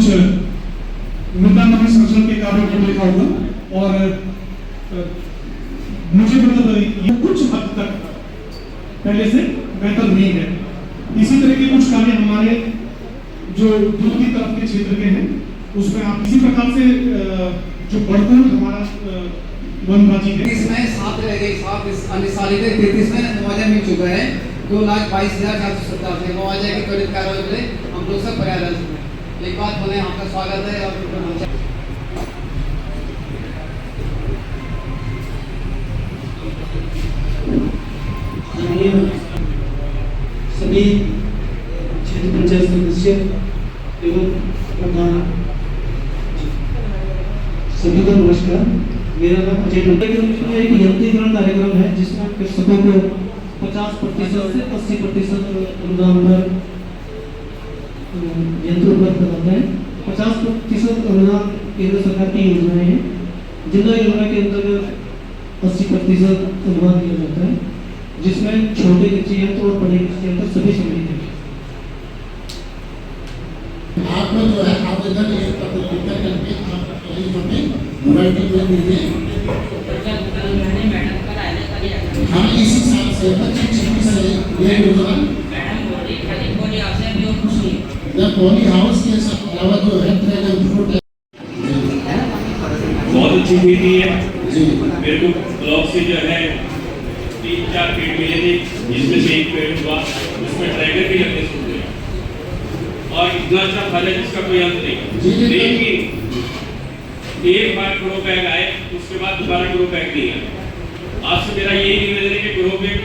कुछ मृदा नमी संरक्षण के कार्यों को देखा होगा और मुझे मतलब ये कुछ हद तक पहले से बेहतर हुई है। इसी तरह के कुछ कार्य हमारे जो दूर की तरफ के क्षेत्र के हैं उसमें आप इसी प्रकार से जो बढ़कर हमारा वनबाजी है इसमें 7 रह गई, 7 इस अन्य साल के 33 में मुआवजा मिल चुका है। 2,22,470 से मुआवजा की त्वरित कार्रवाई के लिए हम लोग सब प्रयास में एक बात बोले, आपका स्वागत है। और सभी क्षेत्र पंचायत सदस्य एवं प्रधान सभी को नमस्कार। मेरा नाम अजय कार्यक्रम एक यंत्रीकरण कार्यक्रम है जिसमें कृषकों को 50% से 80% अनुदान पर यंत्र उपलब्ध कराते हैं। 50% अनुदान केंद्र सरकार की योजनाएं हैं, जिला योजना के अंतर्गत 80% अनुदान दिया जाता है, जिसमें छोटे कृषि यंत्र और बड़े कृषि यंत्र सभी सम्मिलित हैं। आपको जो है आवेदन एक प्रतिलिपि करके आप मोबाइल में दीजिए। हम इसी साल से 25-26 से ये योजना पॉली हाउस के अलावा जो है बहुत अच्छी खेती है। मेरे को ब्लॉक से जो है 3-4 पेड़ मिले थे, जिसमें से एक पेड़ हुआ उसमें ड्रैगन भी लगने शुरू हुए और इतना अच्छा फल है जिसका कोई अंत नहीं। लेकिन एक बार ग्रो बैग आए उसके बाद दोबारा ग्रो बैग नहीं आया। आपसे मेरा यही निवेदन है कि ग्रो बैग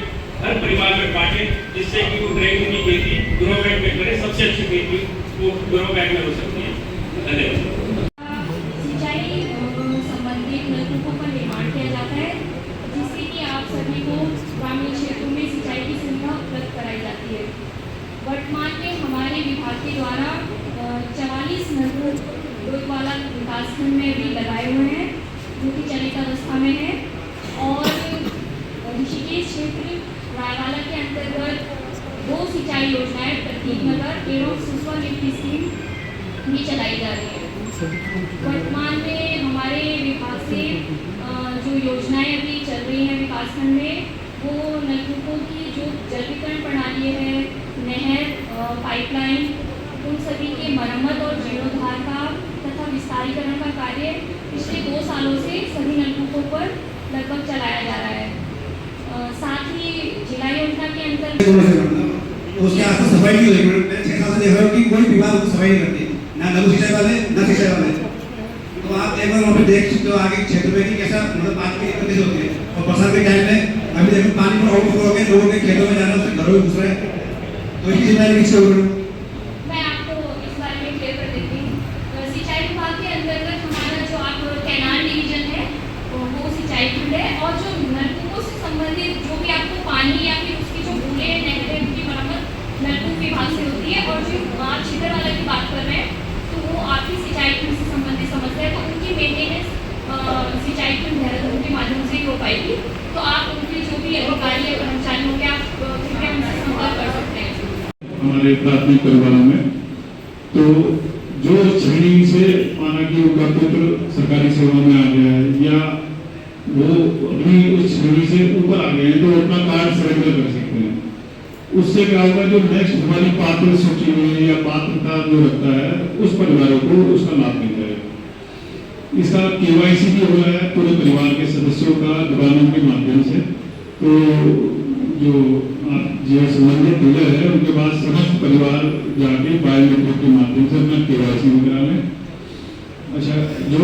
हर परिवार में बांटे, जिससे कि वो ड्रैगन की खेती ग्रो बैग में करे। सबसे अच्छी खेती वो ग्रो बैग में हो सकती है। धन्यवाद। सिंचाई संबंधित नलकूपों का निर्माण किया जाता है, जिससे कि आप सभी को ग्रामीण क्षेत्रों में सिंचाई की सुविधा उपलब्ध कराई जाती है। वर्तमान में हमारे विभाग के द्वारा 44 नलकूप डोईवाला विकासखंड में भी लगाए हुए हैं, जो कि चलित अवस्था में है। और ऋषिकेश क्षेत्र रायवाला के अंतर्गत 2 सिंचाई योजनाएं प्रतीक नगर एवं सुस्वा लिफ्ट स्कीम भी चलाई जा रही है। वर्तमान में हमारे विभाग से जो योजनाएं अभी चल रही हैं विकासखंड में, वो नलकूपों की जो जल वितरण प्रणाली है, नहर, पाइपलाइन, उन सभी के मरम्मत और जीर्णोद्धार का तथा विस्तारीकरण का कार्य पिछले 2 सालों से सभी नलकूपों पर लगभग चलाया जा रहा है। साथ ही जिला योजना के अंतर्गत उसके आसपास सफाई की होगी। मैं 6 साल से देख रहा हूँ कि कोई विभाग सफाई नहीं करती, ना नलू सिंचाई वाले ना सिंचाई वाले। तो आप एक बार वहाँ पे देख सकते हो आगे क्षेत्र में कि कैसा मतलब पानी की दिक्कत कैसे होती है। और बरसात के टाइम में अभी देखो पानी में ओवरफ्लो हो गए, लोगों के खेतों में जाना, उससे घरों में घुस रहे हैं। तो इसकी जिम्मेदारी किससे होगी? मैं आपको इस बारे में क्लियर कर देती हूँ। सिंचाई विभाग के अंतर्गत हमारा जो आप कैनाल डिवीजन है वो सिंचाई खंड है, और जो नलकूपों से संबंधित जो भी आपको पानी या फिर उसकी जो बूंदे नहरें उनकी मरम्मत नलकूप विभाग से होती है। और जो आप छितर वाला की बात कर रहे हैं तो वो आपकी सिंचाई खंड से संबंधित समस्या है, तो उनकी मेंटेनेंस सिंचाई खंड देहरादून के माध्यम से ही हो पाएगी। तो आप उनके जो भी अधिकारी या कर्मचारी होंगे आप कृपया उनसे संपर्क कर सकते हैं। हमारे प्राथमिक परिवारों में तो जो श्रेणी से माना कि उनका पुत्र सरकारी सेवा में आ गया है या वो अभी उस श्रेणी से ऊपर आ गए हैं, तो अपना कार्ड सरेंडर कर सकते हैं। उससे क्या होगा, जो नेक्स्ट हमारी पात्र सूची में या पात्रता जो रखता है उस परिवारों को उसका लाभ मिल जाएगा। इसका KYC भी हो रहा है पूरे परिवार के सदस्यों का दुकानों के माध्यम से। तो जो जो संबंधित डीलर है उनके पास समस्त परिवार जाके बायोमेट्रिक के माध्यम से अपना KYC वगैरह में। अच्छा, जो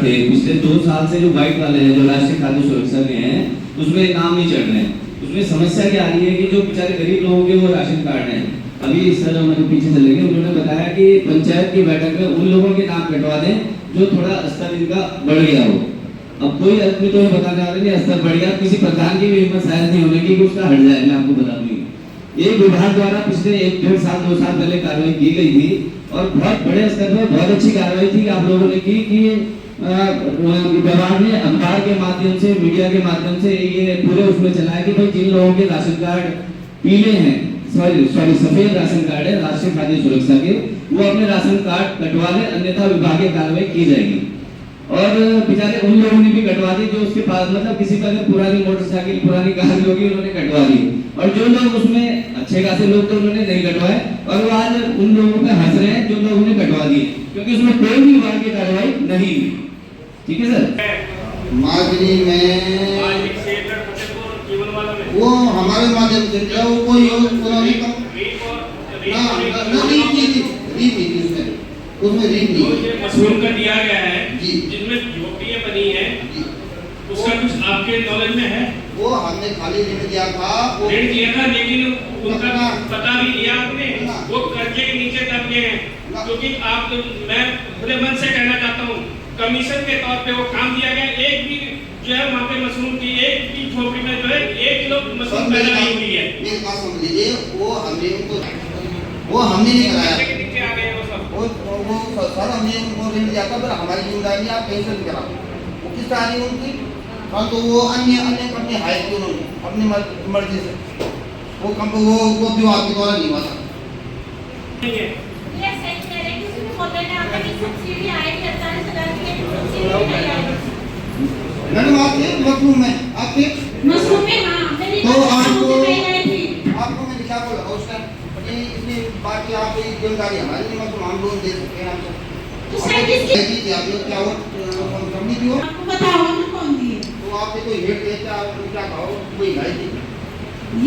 थे पिछले 2 साल से जो व्हाइट वाले हैं, जो राष्ट्रीय खाद्य सुरक्षा के हैं, उसमें काम नहीं चढ़ रहे हैं। उसमें समस्या क्या आ रही है कि जो बेचारे गरीब लोगों के वो राशन कार्ड हैं। अभी सर हमारे पीछे चले गए, उन्होंने बताया कि पंचायत की बैठक में उन लोगों के नाम कटवा दें जो थोड़ा स्तर इनका बढ़ गया हो। अब कोई आदमी तो बताने वाले नहीं स्तर बढ़ गया, किसी प्रधान की भी हिम्मत शायद नहीं होने की कि उसका हट जाए। मैं आपको बता दूं, ये विभाग द्वारा पिछले 1-1.5 साल 2 साल पहले कार्रवाई की गई थी और बहुत बड़े स्तर पर बहुत अच्छी कार्रवाई थी आप लोगों ने की कि विभाग ने अखबार के माध्यम से, मीडिया के माध्यम से ये पूरे उसमें चलाया कि भाई जिन लोगों के राशन कार्ड पीले हैं, सॉरी सफेद राशन कार्ड है राष्ट्रीय खाद्य सुरक्षा के, वो अपने राशन कार्ड कटवा ले, अन्यथा विभागीय कार्रवाई की जाएगी। और बेचारे उन लोगों ने भी कटवा दी जो उसके पास मतलब किसी का अगर पुरानी मोटरसाइकिल पुरानी कार होगी उन्होंने कटवा दी, और जो लोग उसमें अच्छे खासे लोग तो उन्होंने नहीं कटवाए, और वो आज उन लोगों पे हंस रहे हैं जो लोगों ने कटवा दिए, क्योंकि उसमें कोई भी विभागीय कार्रवाई नहीं हुई। ठीक है सर। माजरी में आज एक सेक्टर फतेहपुर केवल वाला में वो हमारे माध्यम से क्या वो कोई उन्होंने कम रीप और रीप नहीं उसमें रीप जो नहीं ये मशरूम का दिया गया है जी। जिसमें झोपड़ियां बनी है, जी। उसका कुछ आपके नॉलेज में है? वो हमने खाली ऋण दिया था ऋण दिया था, लेकिन उनका पता भी दिया आपने, वो कर्जे के नीचे दब गए हैं। क्योंकि आप मैं खुले मन से कहना चाहता हूँ, कमीशन के तौर पे वो काम दिया गया, एक भी जो है वहाँ पे मशरूम की एक भी झोपड़ी में जो है 1 किलो मशरूम पैदा नहीं हुई है। मेरी बात समझ लीजिए, वो हमने नहीं कराया, कर्जे के नीचे आ गए वो सब। वो सर हमने उनको ऋण दिया था, पर हमारी जिम्मेदारी आप कैंसिल भी कराओ। वो किस तरह नहीं उनकी, हाँ तो वो अन्य कंपनी हायर की उन्होंने अपनी मर्जी से, वो विभाग के द्वारा नहीं हुआ था। नहीं है। ये सही कह रहे हैं, किसी भी मुद्दे में आता कि सब्सिडी आएगी 48,000 की, लेकिन सब्सिडी नहीं आएगी। मैडम आपके मशरूम में आपके मशरूम में हाँ मेरी तो आपको थी। आपको मैं लिखा को लगा उस टाइम कि इसलिए बाकी आप जिम्मेदारी हमारी नहीं, मतलब हम लोन दे सकते हैं आपको। तो शायद किसकी आप लोग क्या हो कंपनी की हो, आपको बताओ ना कौन दी है, तो आपके कोई हेड देता क्या कहो कोई गाय थी।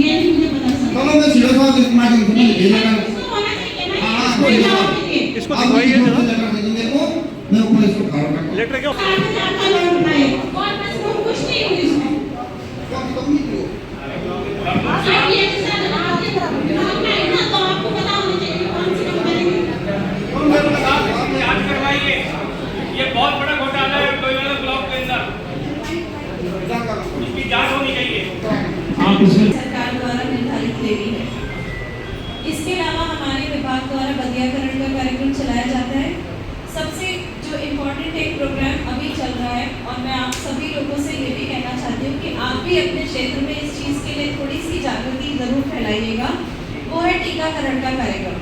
ये नहीं मुझे पता सर। चलो मैं सीधा साफ इस माध्यम से नहीं, भेजना है। इसको होना चाहिए ना, हाँ, ये कोई जवाब नहीं। दीजिए। इसको दिखाइए जरा लेटर दे देंगे को मैं ऊपर इसको खाऊंगा लेटर क्यों 60,000 का लोन बनाए और मशरूम कुछ नहीं हुई इसमें। कंपनी की हो आप ये सर आपके विभाग में है ना, तो आपको पता होना चाहिए कि कौन सी कंपनी है। जांच करवाइए, ये बहुत बड़ा घोटाला है कोयला ब्लॉक के अंदर, इसकी जांच होनी चाहिए। आप इसमें सरकार द्वारा निर्धारित लेवी है। इसके अलावा हमारे विभाग द्वारा बदियाकरण का कार्यक्रम चलाया जाता है। सबसे जो इम्पोर्टेंट एक प्रोग्राम अभी चल रहा है, और मैं आप सभी लोगों से ये भी कहना चाहती हूँ कि आप भी अपने क्षेत्र में इस चीज़ के लिए थोड़ी सी जागृति जरूर फैलाइएगा, वो है टीकाकरण का कार्यक्रम।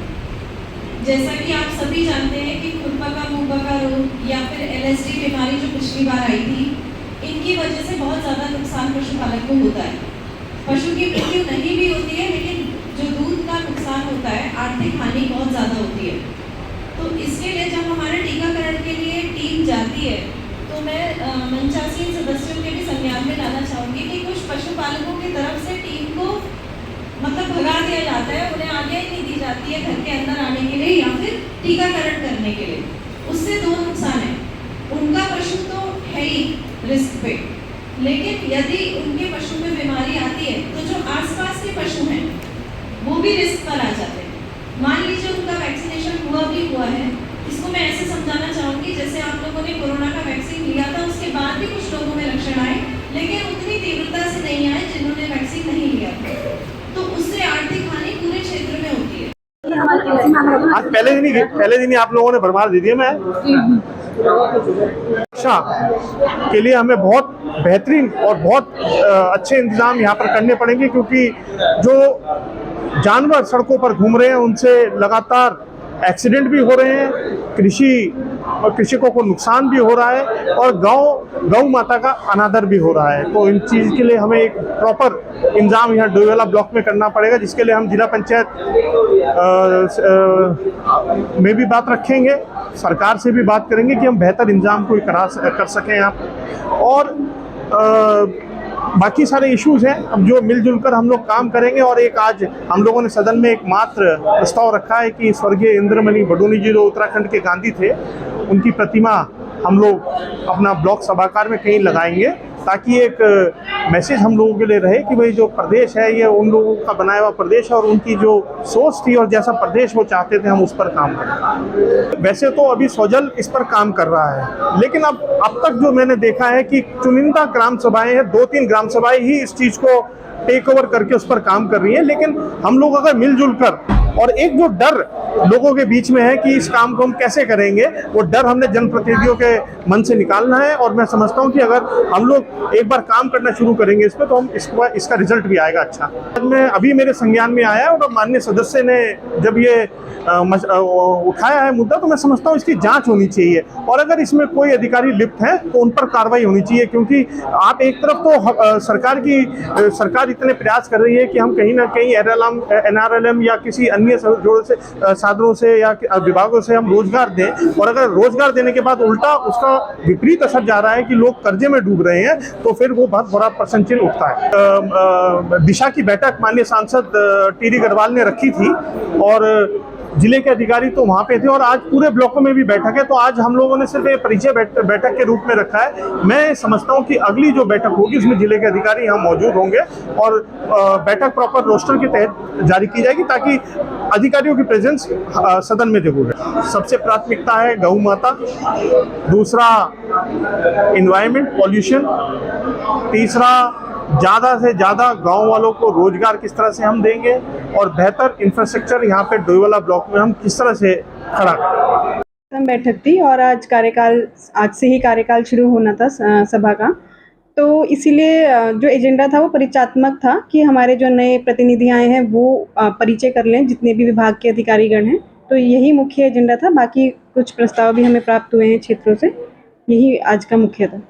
जैसा कि आप सभी जानते हैं कि खुरपका मुंहपका रोग या फिर LSD बीमारी जो पिछली बार आई थी, इनकी वजह से बहुत ज़्यादा नुकसान पशुपालक को होता है। पशु की मृत्यु नहीं भी होती है, लेकिन जो दूध का नुकसान होता है, आर्थिक हानि बहुत ज़्यादा होती है। तो इसके लिए जब हमारे टीकाकरण के लिए टीम जाती है, तो मैं मंचासीन सदस्यों के भी संज्ञान में लाना चाहूँगी कि कुछ पशुपालकों की तरफ से टीम को मतलब भगा दिया जाता है, उन्हें आगे ही नहीं दी जाती है घर के अंदर आने के लिए या फिर टीकाकरण करने के लिए। उससे दो नुकसान है, उनका पशु तो है ही रिस्क पे, लेकिन यदि उनके पशु में बीमारी आती है तो जो आसपास के पशु हैं वो भी रिस्क पर आ जाते हैं। मान लीजिए उनका वैक्सीनेशन हुआ है, इसको मैं ऐसे समझाना चाहूँगी जैसे आप लोगों ने कोरोना का वैक्सीन लिया था, उसके बाद भी कुछ लोगों में लक्षण आए, लेकिन उतनी तीव्रता से नहीं आए जिन्होंने वैक्सीन नहीं लिया था। तो उससे आर्थिक हानि पूरे क्षेत्र में होती है। आज पहले दिन ही आप लोगों ने भरमार दे दिया। मैं अच्छा के लिए हमें बहुत बेहतरीन और बहुत अच्छे इंतजाम यहाँ पर करने पड़ेंगे, क्योंकि जो जानवर सड़कों पर घूम रहे हैं उनसे लगातार एक्सीडेंट भी हो रहे हैं, कृषकों को नुकसान भी हो रहा है और गौ माता का अनादर भी हो रहा है। तो इन चीज़ के लिए हमें एक प्रॉपर इंतजाम यहाँ डोईवाला ब्लॉक में करना पड़ेगा, जिसके लिए हम जिला पंचायत में भी बात रखेंगे, सरकार से भी बात करेंगे कि हम बेहतर इंतजाम कोई कर सकें यहाँ पर। और बाकी सारे इश्यूज हैं अब जो मिलजुल कर हम लोग काम करेंगे। और एक आज हम लोगों ने सदन में एक मात्र प्रस्ताव रखा है कि स्वर्गीय इंद्रमणि बडोनी जी जो उत्तराखंड के गांधी थे, उनकी प्रतिमा हम लोग अपना ब्लॉक सभागार में कहीं लगाएंगे, ताकि एक मैसेज हम लोगों के लिए रहे कि भाई जो प्रदेश है ये उन लोगों का बनाया हुआ प्रदेश है और उनकी जो सोच थी और जैसा प्रदेश वो चाहते थे हम उस पर काम करें। वैसे तो अभी सौजल इस पर काम कर रहा है, लेकिन अब तक जो मैंने देखा है कि चुनिंदा ग्राम सभाएं हैं, 2-3 ग्राम सभाएं ही इस चीज़ को टेक ओवर करके उस पर काम कर रही है। लेकिन हम लोग अगर मिलजुल कर और एक जो डर लोगों के बीच में है कि इस काम को हम कैसे करेंगे, वो डर हमने जनप्रतिनिधियों के मन से निकालना है। और मैं समझता हूँ कि अगर हम लोग एक बार काम करना शुरू करेंगे इस पर, तो हम इसका रिजल्ट भी आएगा अच्छा। मैं अभी मेरे संज्ञान में आया है और माननीय सदस्य ने जब ये उठाया है मुद्दा, तो मैं समझता हूँ इसकी जांच होनी चाहिए और अगर इसमें कोई अधिकारी लिप्त हैं तो उन पर कार्रवाई होनी चाहिए। क्योंकि आप एक तरफ तो सरकार इतने प्रयास कर रही है कि हम कहीं ना कहीं NRLM या किसी अन्य साधनों से या विभागों से हम रोजगार दें, और अगर रोजगार देने के बाद उल्टा उसका विपरीत असर जा रहा है कि लोग कर्जे में डूब रहे हैं, तो फिर वो बहुत बड़ा प्रश्न चिन्ह उठता है। दिशा की बैठक माननीय सांसद टीडी गढ़वाल ने रखी थी और जिले के अधिकारी तो वहाँ पे थे और आज पूरे ब्लॉकों में भी बैठक है। तो आज हम लोगों ने सिर्फ एक परिचय बैठक के रूप में रखा है। मैं समझता हूँ कि अगली जो बैठक होगी उसमें जिले के अधिकारी यहाँ मौजूद होंगे और बैठक प्रॉपर रोस्टर के तहत जारी की जाएगी ताकि अधिकारियों की प्रेजेंस सदन में जरूर है। सबसे प्राथमिकता है गौ माता, दूसरा एनवायरनमेंट पॉल्यूशन, तीसरा ज़्यादा से ज़्यादा गांव वालों को रोजगार किस तरह से हम देंगे और बेहतर इंफ्रास्ट्रक्चर यहाँ पे डोईवाला ब्लॉक में हम किस तरह से खड़ा करें। बैठक थी और आज से ही कार्यकाल शुरू होना था सभा का, तो इसीलिए जो एजेंडा था वो परिचयात्मक था कि हमारे जो नए प्रतिनिधि आए हैं वो परिचय कर लें जितने भी विभाग के अधिकारीगण हैं। तो यही मुख्य एजेंडा था, बाकी कुछ प्रस्ताव भी हमें प्राप्त हुए हैं क्षेत्रों से, यही आज का मुख्य था।